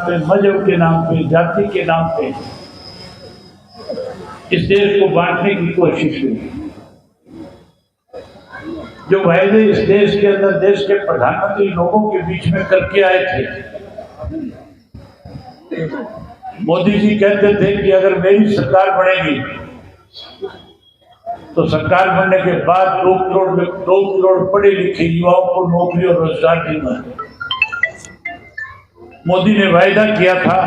पे, मजहब के नाम पे, जाति के नाम पे इस देश को बांटने की कोशिश हुई। जो वायदे इस देश के अंदर देश के प्रधानमंत्री लोगों के बीच में करके आए थे, मोदी जी कहते थे कि अगर मेरी सरकार बनेगी तो सरकार बनने के बाद 2 करोड़ पढ़े लिखे युवाओं को नौकरी और रोजगार दूंगा। मोदी ने वायदा किया था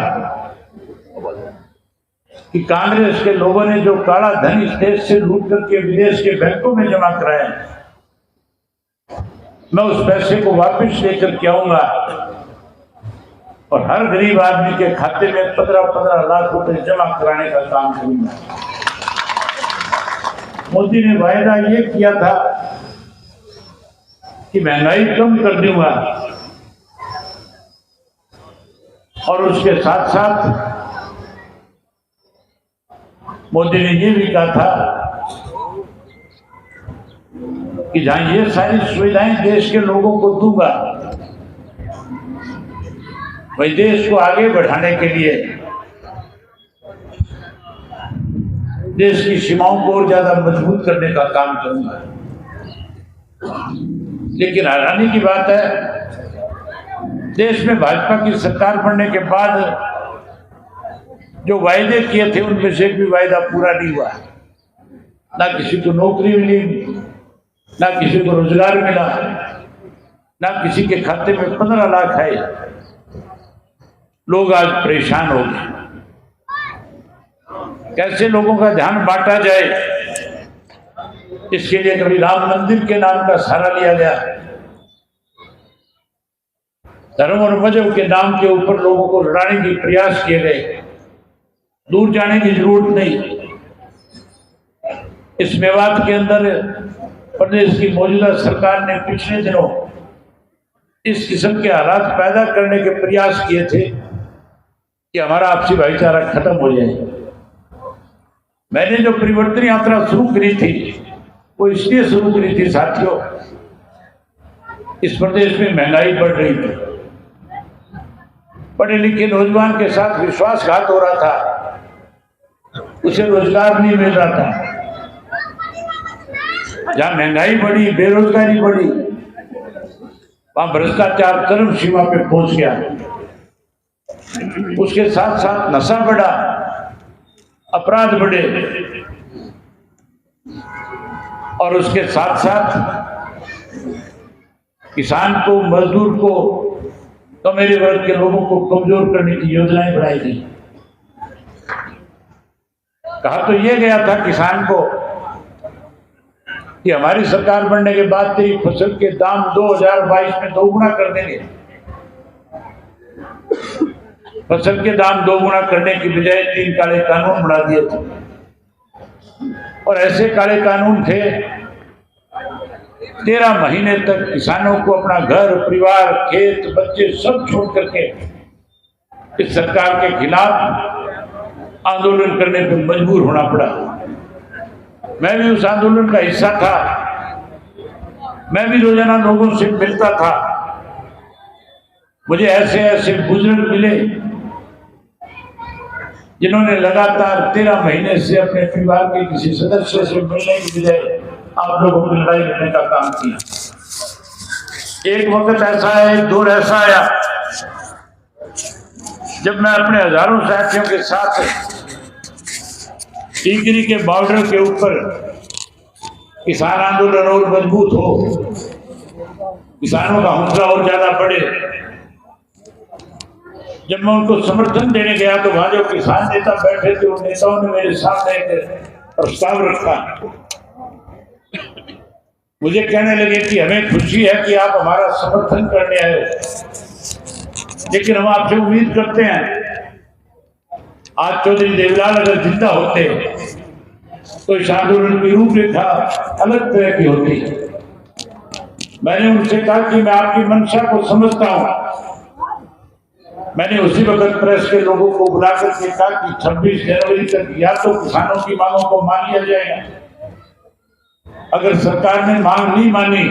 कि कांग्रेस के लोगों ने जो काला धन इस देश से लूट करके विदेश के बैंकों में जमा कराया, मैं उस पैसे को वापस लेकर के आऊंगा और हर गरीब आदमी के खाते में 15-15 लाख रुपए जमा कराने का काम करूंगा। मोदी ने वायदा ये किया था कि महंगाई कम कर दूंगा और उसके साथ साथ मोदी ने ये भी कहा था कि जहां ये सारी सुविधाएं देश के लोगों को दूंगा, वही देश को आगे बढ़ाने के लिए देश की सीमाओं को और ज्यादा मजबूत करने का काम करूंगा। लेकिन हैरानी की बात है, देश में भाजपा की सरकार बनने के बाद जो वायदे किए थे उनमें से भी वायदा पूरा नहीं हुआ। ना किसी को नौकरी मिली, ना किसी को रोजगार मिला, ना किसी के खाते में 15 लाख आए। लोग आज परेशान हो गए। कैसे लोगों का ध्यान बांटा जाए, इसके लिए कभी राम मंदिर के नाम का सहारा लिया गया, धर्म और मजहब के नाम के ऊपर लोगों को लड़ाने के प्रयास किए गए। दूर जाने की जरूरत नहीं। इस मेवात के अंदर प्रदेश की मौजूदा सरकार ने पिछले दिनों इस किस्म के हालात पैदा करने के प्रयास किए थे कि हमारा आपसी भाईचारा खत्म हो जाए। मैंने जो परिवर्तन यात्रा शुरू करी थी वो इसलिए शुरू करी थी साथियों, इस प्रदेश में महंगाई बढ़ रही थी, पढ़े लिखे नौजवान के साथ विश्वासघात हो रहा था, उसे रोजगार नहीं मिल रहा था। जहां महंगाई बढ़ी, बेरोजगारी बढ़ी, वहां भ्रष्टाचार चरम सीमा पे पहुंच गया। उसके साथ साथ नशा बढ़ा, अपराध बढ़े और उसके साथ साथ किसान को, मजदूर को, कमेरे वर्ग के लोगों को कमजोर करने की योजनाएं बनाई गई। कहा तो यह गया था किसान को कि हमारी सरकार बनने के बाद तेरी फसल के दाम 2022 में 2 गुना कर देंगे। फसल के दाम 2 गुना करने की बजाय 3 काले कानून बना दिए थे। और ऐसे काले कानून थे, 13 महीने तक किसानों को अपना घर, परिवार, खेत, बच्चे सब छोड़ करके इस सरकार के खिलाफ आंदोलन करने पर मजबूर होना पड़ा। मैं भी उस आंदोलन का हिस्सा था। मैं भी रोजाना लोगों से मिलता था। मुझे ऐसे ऐसे बुजुर्ग मिले जिन्होंने लगातार 13 महीने से अपने परिवार के किसी सदस्य से मिलने की बजाय आप लोगों की लड़ाई लड़ने का काम किया। एक वक्त ऐसा है, एक दौर ऐसा आया जब मैं अपने हजारों साथियों के साथ टीकरी के बॉर्डर के ऊपर किसान आंदोलन और मजबूत हो, किसानों का हौसला और ज्यादा बढ़े, जब मैं उनको समर्थन देने गया तो वहां जो किसान नेता बैठे थे उन नेताओं ने मेरे सामने एक प्रस्ताव रखा। मुझे कहने लगे कि हमें खुशी है कि आप हमारा समर्थन करने आए, लेकिन हम आपसे उम्मीद करते हैं आज चौधरी देवीलाल अगर जिंदा होते तो इस आंदोलन की रूपरेखा अलग तरह की होती। मैंने उनसे कहा कि मैं आपकी मंशा को समझता हूं। मैंने उसी वक्त प्रेस के लोगों को बुलाकर के कहा कि 26 जनवरी तक या तो किसानों की मांगों को मान लिया जाएगा, अगर सरकार ने मांग नहीं मानी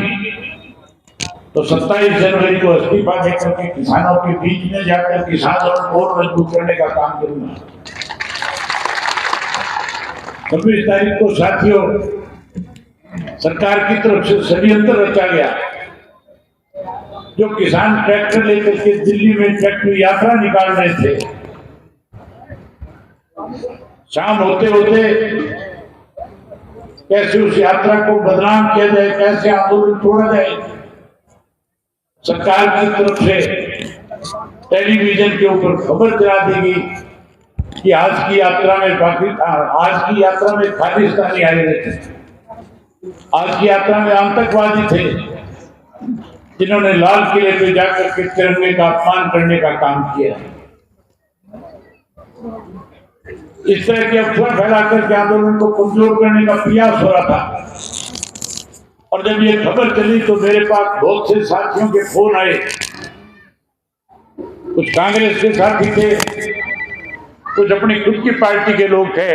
तो 27 जनवरी को इस्तीफा देकर के किसानों के बीच में जाकर किसान आंदोलन और मजबूत करने का काम करूंगा। 26 तारीख को साथियों सरकार की तरफ से षड्यंत्र रचा गया। जो किसान ट्रैक्टर लेकर के दिल्ली में ट्रैक्टर यात्रा निकाल रहे थे, शाम होते होते कैसे उस यात्रा को बदनाम किया जाए, कैसे आंदोलन तोड़ा जाए, सरकार की तरफ से टेलीविजन के ऊपर खबर चला दी गई कि आज की यात्रा में खालिस्तानी आए हुए थे, आज की यात्रा में आतंकवादी थे जिन्होंने लाल किले पे जाकर के तिरंगे का अपमान करने का काम किया। इस तरह की अफवाह फैलाकर के आंदोलन को कमजोर करने का प्रयास हो रहा था। और जब ये खबर चली तो मेरे पास बहुत से साथियों के फोन आए। कुछ कांग्रेस के साथी थे, कुछ अपनी खुद की पार्टी के लोग थे,